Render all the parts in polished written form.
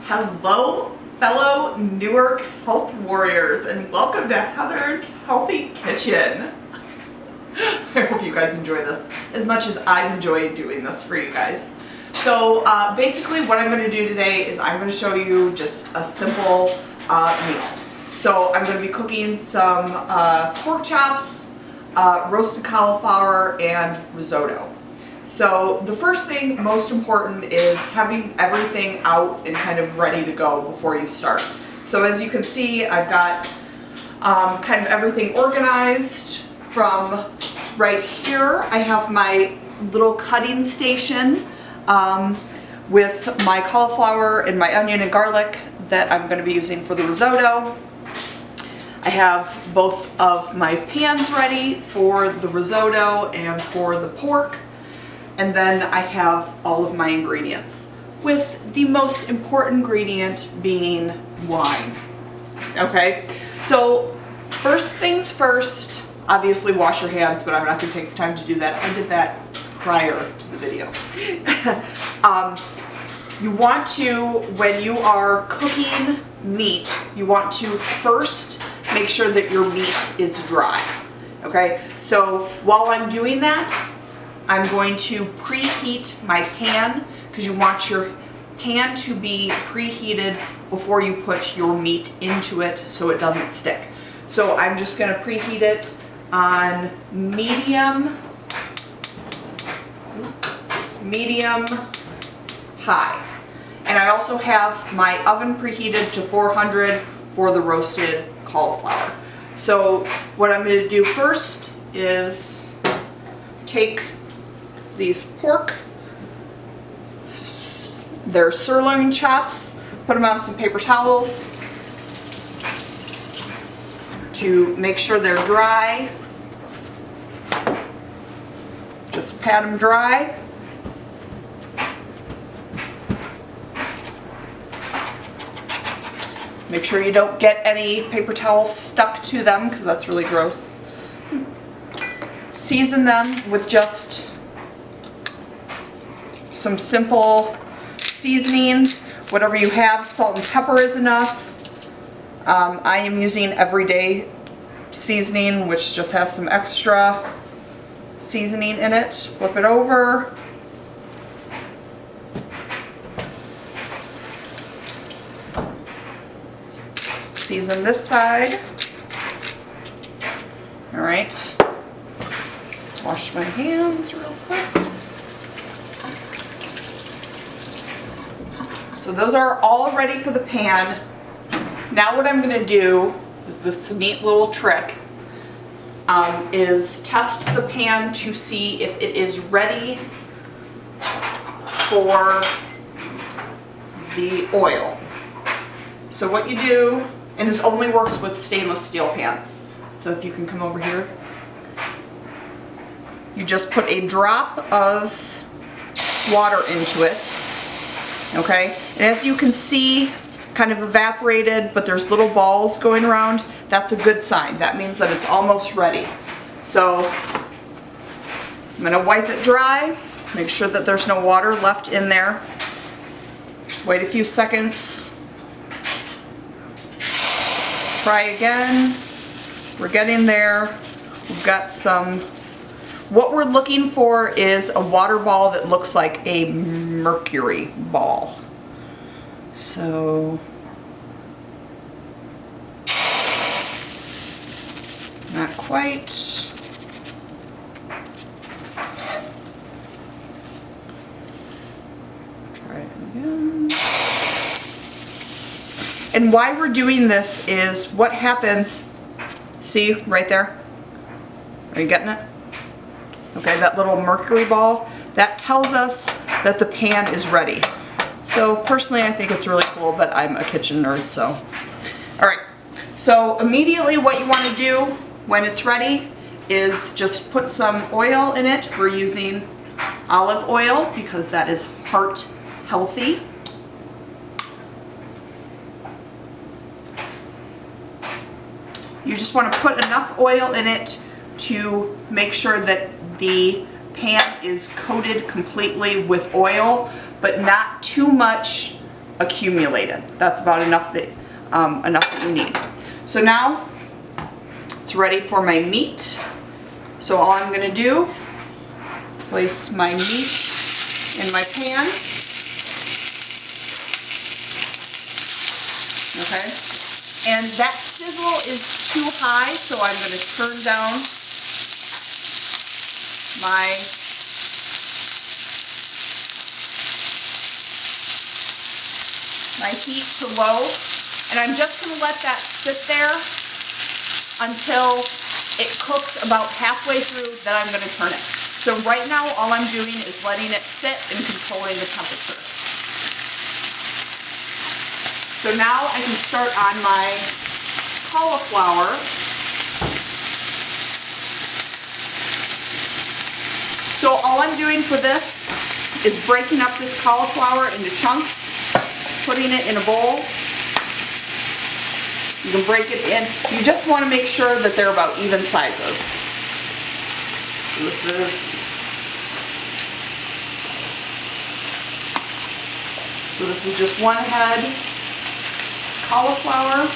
Hello, fellow Newark health warriors, and welcome to Heather's Healthy Kitchen. I hope you guys enjoy this as much as I've enjoyed doing this for you guys. So basically what I'm going to do today is I'm going to show you just a simple meal. So I'm going to be cooking some pork chops, roasted cauliflower, and risotto. So the first thing, most important, is having everything out and kind of ready to go before you start. So as you can see, I've got kind of everything organized. From right here, I have my little cutting station with my cauliflower and my onion and garlic that I'm going to be using for the risotto. I have both of my pans ready for the risotto and for the pork. And then I have all of my ingredients, with the most important ingredient being wine. Okay, so first things first, obviously wash your hands, but I'm not going to take the time to do that. I did that prior to the video. You want to, when you are cooking meat, you want to first make sure that your meat is dry. Okay, so while I'm doing that, I'm going to preheat my pan, because you want your pan to be preheated before you put your meat into it so it doesn't stick. So I'm just going to preheat it on medium high. And I also have my oven preheated to 400 for the roasted cauliflower. So what I'm going to do first is take these pork, they're sirloin chops, put them on some paper towels to make sure they're dry. Just pat them dry. Make sure you don't get any paper towels stuck to them, because that's really gross. Season them with just some simple seasoning, whatever you have. Salt and pepper is enough. I am using everyday seasoning, which just has some extra seasoning in it. Flip it over. Season this side. All right. Wash my hands real quick. So those are all ready for the pan. Now what I'm going to do is this neat little trick, is test the pan to see if it is ready for the oil. So what you do, and this only works with stainless steel pans, so if you can come over here, you just put a drop of water into it. Okay, and as you can see, kind of evaporated, but there's little balls going around. That's a good sign. That means that it's almost ready. So I'm going to wipe it dry, make sure that there's no water left in there. Wait a few seconds. Try again. We're getting there. We've got some. What we're looking for is a water ball that looks like a mercury ball. So, not quite. Try it again. And why we're doing this is what happens, see right there? Are you getting it? Okay, that little mercury ball, that tells us that the pan is ready. So personally, I think it's really cool, but I'm a kitchen nerd, so. All right, so immediately what you want to do when it's ready is just put some oil in it. We're using olive oil because that is heart healthy. You just want to put enough oil in it to make sure that the pan is coated completely with oil, but not too much accumulated. That's about enough that you need. So now it's ready for my meat. So all I'm gonna do, place my meat in my pan. Okay, and that sizzle is too high, so I'm going to turn down my heat to low, and I'm just going to let that sit there until it cooks about halfway through. Then I'm going to turn it. So right now all I'm doing is letting it sit and controlling the temperature. So now I can start on my cauliflower. So all I'm doing for this is breaking up this cauliflower into chunks, putting it in a bowl. You can break it in. You just want to make sure that they're about even sizes. This is just one head cauliflower.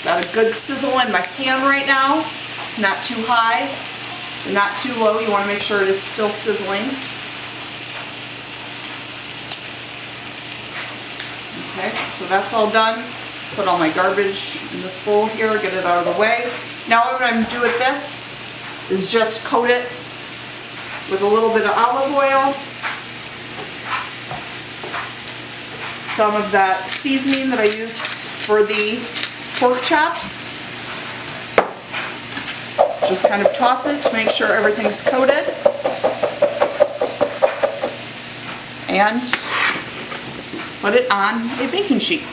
Got a good sizzle in my pan right now. It's not too high, not too low. You want to make sure it is still sizzling. Okay, so that's all done. Put all my garbage in this bowl here, get it out of the way. Now what I'm going to do with this is just coat it with a little bit of olive oil, some of that seasoning that I used for the pork chops. Just kind of toss it to make sure everything's coated. And put it on a baking sheet.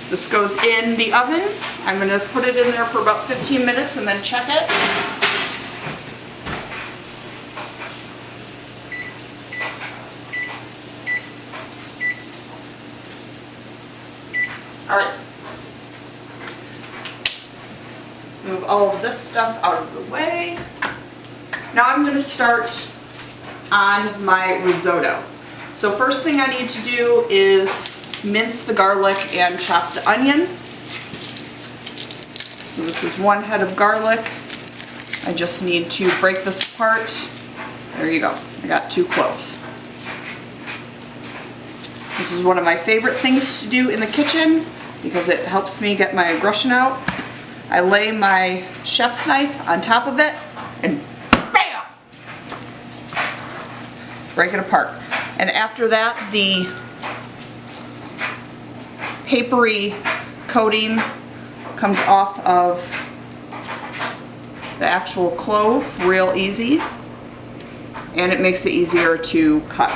This goes in the oven. I'm going to put it in there for about 15 minutes and then check it. Alright. Move all of this stuff out of the way. Now I'm going to start on my risotto. So first thing I need to do is mince the garlic and chop the onion. So this is one head of garlic. I just need to break this apart. There you go. I got 2 cloves. This is one of my favorite things to do in the kitchen because it helps me get my aggression out. I lay my chef's knife on top of it and bam! Break it apart. And after that, the papery coating comes off of the actual clove real easy, and it makes it easier to cut.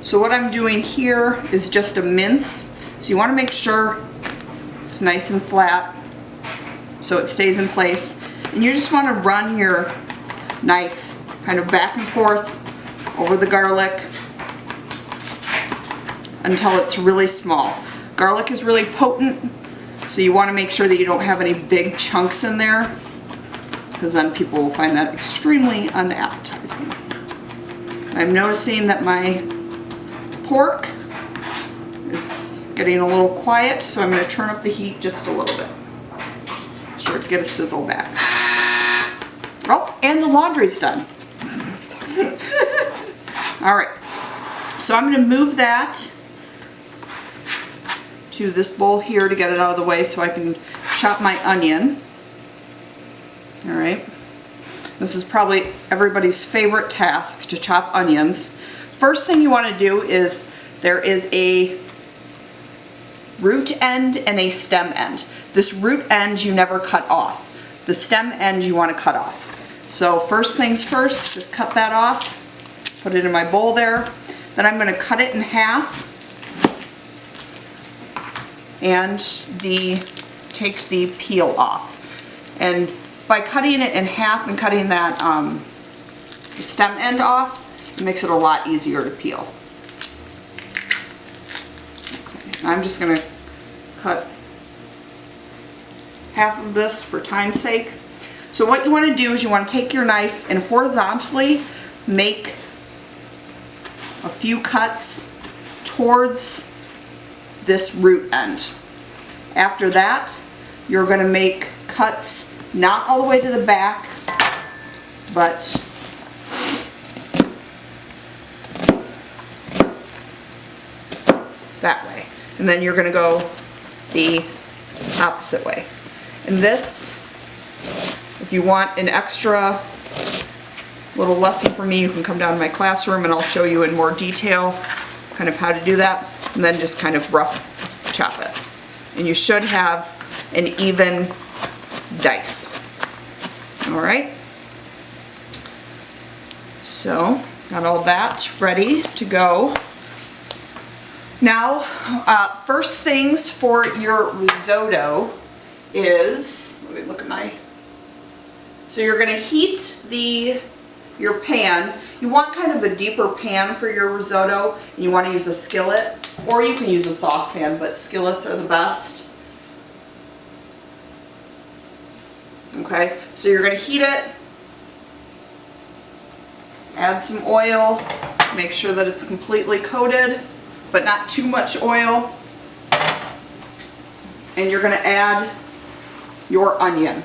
So what I'm doing here is just a mince. So you want to make sure it's nice and flat so it stays in place. And you just want to run your knife kind of back and forth over the garlic until it's really small. Garlic is really potent, so you want to make sure that you don't have any big chunks in there, because then people will find that extremely unappetizing. I'm noticing that my pork is getting a little quiet, so I'm going to turn up the heat just a little bit. Start to get a sizzle back. Oh, and the laundry's done. Alright, so I'm going to move that to this bowl here to get it out of the way so I can chop my onion. Alright, this is probably everybody's favorite task, to chop onions. First thing you want to do is, there is a root end and a stem end. This root end you never cut off. The stem end you want to cut off. So first things first, just cut that off, put it in my bowl there. Then I'm going to cut it in half and take the peel off. And by cutting it in half and cutting that the stem end off, it makes it a lot easier to peel. Okay, I'm just going to cut half of this for time's sake. So what you want to do is you want to take your knife and horizontally make a few cuts towards this root end. After that, you're going to make cuts not all the way to the back, but that way. And then you're going to go the opposite way. And this, if you want an extra little lesson from me, you can come down to my classroom and I'll show you in more detail kind of how to do that, and then just kind of rough chop it. And you should have an even dice. All right. So, got all that ready to go. Now, first things for your risotto is, let me look at my, so you're going to heat your pan. You want kind of a deeper pan for your risotto, and you want to use a skillet, or you can use a saucepan, but skillets are the best. Okay, so you're going to heat it, add some oil, make sure that it's completely coated, but not too much oil. And you're going to add your onion.